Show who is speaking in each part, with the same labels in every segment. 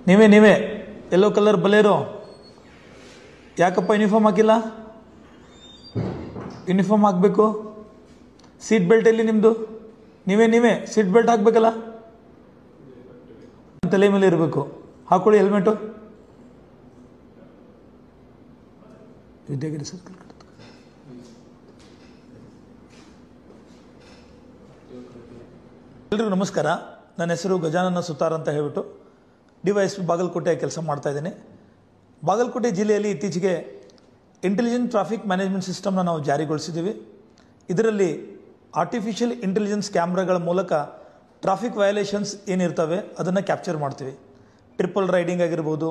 Speaker 1: ನೀವೇ yellow colour ಬಲೇರೋ ಯಾಕಪ್ಪ uniform ಹಾಕಿಲ್ಲ? ಯೂನಿಫಾರ್ಮ್ ಹಾಕಬೇಕು. ಸೀಟ್ ಬೆಲ್ಟ್ ಎಲ್ಲಿ ನಿಮ್ಮದು? ನೀವೇ ಸೀಟ್ ಬೆಲ್ಟ್ ಹಾಕಬೇಕಲ್ಲ, ತಲೆ ಮೇಲೆ ಇರಬೇಕು. ಹಾಕೊಳ್ಳಿ ಹೆಲ್ಮೆಟು. ವಿದ್ಯಾಗಿರಿ ಸರ್ಕಲ್. ಎಲ್ರಿಗೂ ನಮಸ್ಕಾರ. ನನ್ನ ಹೆಸರು ಗಜಾನನ ಸುತಾರ್ ಅಂತ ಹೇಳ್ಬಿಟ್ಟು DYSP ಬಾಗಲಕೋಟೆ ಕೆಲಸ ಮಾಡ್ತಾ ಇದ್ದೀನಿ. ಬಾಗಲಕೋಟೆ ಜಿಲ್ಲೆಯಲ್ಲಿ ಇತ್ತೀಚೆಗೆ ಇಂಟೆಲಿಜೆಂಟ್ ಟ್ರಾಫಿಕ್ ಮ್ಯಾನೇಜ್ಮೆಂಟ್ ಸಿಸ್ಟಮ್ನ ನಾವು ಜಾರಿಗೊಳಿಸಿದ್ದೀವಿ. ಇದರಲ್ಲಿ ಆರ್ಟಿಫಿಷಿಯಲ್ ಇಂಟೆಲಿಜೆನ್ಸ್ ಕ್ಯಾಮ್ರಾಗಳ ಮೂಲಕ ಟ್ರಾಫಿಕ್ ವಯಲೇಷನ್ಸ್ ಏನಿರ್ತವೆ ಅದನ್ನು ಕ್ಯಾಪ್ಚರ್ ಮಾಡ್ತೀವಿ. ಟ್ರಿಪಲ್ ರೈಡಿಂಗ್ ಆಗಿರ್ಬೋದು,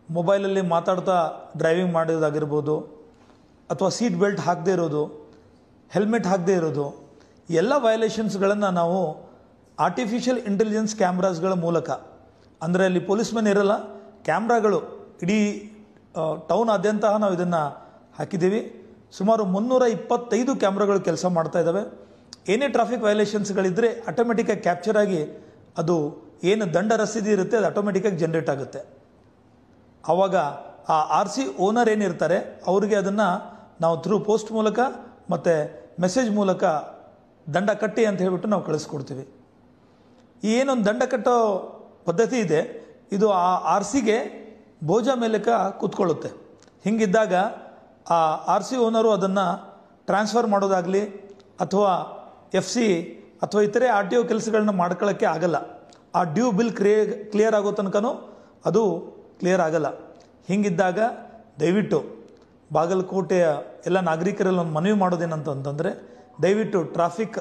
Speaker 1: ಮೊಬೈಲಲ್ಲಿ ಮಾತಾಡ್ತಾ ಡ್ರೈವಿಂಗ್ ಮಾಡೋದಾಗಿರ್ಬೋದು, ಅಥವಾ ಸೀಟ್ ಬೆಲ್ಟ್ ಹಾಕದೇ ಇರೋದು, ಹೆಲ್ಮೆಟ್ ಹಾಕದೇ ಇರೋದು, ಎಲ್ಲ ವಯಲೇಷನ್ಸ್ಗಳನ್ನು ನಾವು ಆರ್ಟಿಫಿಷಿಯಲ್ ಇಂಟೆಲಿಜೆನ್ಸ್ ಕ್ಯಾಮ್ರಾಸ್ಗಳ ಮೂಲಕ, ಅಂದರೆ ಅಲ್ಲಿ ಪೊಲೀಸ್ ಮ್ಯಾನ್ ಇರಲ್ಲ, ಕ್ಯಾಮ್ರಾಗಳು ಇಡೀ ಟೌನಾದ್ಯಂತ ನಾವು ಇದನ್ನು ಹಾಕಿದ್ದೀವಿ. ಸುಮಾರು 325 ಕ್ಯಾಮ್ರಾಗಳು ಕೆಲಸ ಮಾಡ್ತಾ ಇದ್ದಾವೆ. ಏನೇ ಟ್ರಾಫಿಕ್ ವಯಲೇಷನ್ಸ್ಗಳಿದ್ದರೆ ಆಟೋಮೆಟಿಕ್ಕಾಗಿ ಕ್ಯಾಪ್ಚರ್ ಆಗಿ ಅದು ಏನು ದಂಡ ರಸೀದಿ ಇರುತ್ತೆ ಅದು ಆಟೋಮೆಟಿಕ್ಕಾಗಿ ಜನ್ರೇಟ್ ಆಗುತ್ತೆ. ಆವಾಗ ಆ RC ಓನರ್ ಏನಿರ್ತಾರೆ ಅವರಿಗೆ ಅದನ್ನು ನಾವು ಥ್ರೂ ಪೋಸ್ಟ್ ಮೂಲಕ ಮತ್ತು ಮೆಸೇಜ್ ಮೂಲಕ ದಂಡ ಕಟ್ಟಿ ಅಂತ ಹೇಳ್ಬಿಟ್ಟು ನಾವು ಕಳಿಸ್ಕೊಡ್ತೀವಿ. ಈ ಏನೊಂದು ದಂಡ ಕಟ್ಟೋ ಪದ್ಧತಿ ಇದೆ, ಇದು ಆ RCಗೆ ಬೋಜ ಮೇಲಕ ಕೂತ್ಕೊಳ್ಳುತ್ತೆ. ಹೀಗಿದ್ದಾಗ ಆ RC ಓನರು ಅದನ್ನು ಟ್ರಾನ್ಸ್ಫರ್ ಮಾಡೋದಾಗಲಿ ಅಥವಾ FC ಅಥವಾ ಇತರೆ RTO ಕೆಲಸಗಳನ್ನ ಮಾಡ್ಕೊಳ್ಳೋಕ್ಕೆ ಆಗಲ್ಲ. ಆ ಡ್ಯೂ ಬಿಲ್ ಕ್ಲಿಯರ್ ಆಗೋ ತನಕನೂ ಅದು ಕ್ಲಿಯರ್ ಆಗಲ್ಲ. ಹೀಗಿದ್ದಾಗ ದಯವಿಟ್ಟು ಬಾಗಲಕೋಟೆಯ ಎಲ್ಲ ನಾಗರಿಕರಲ್ಲಿ ಒಂದು ಮನವಿ ಮಾಡೋದೇನಂತಂದರೆ, ದಯವಿಟ್ಟು ಟ್ರಾಫಿಕ್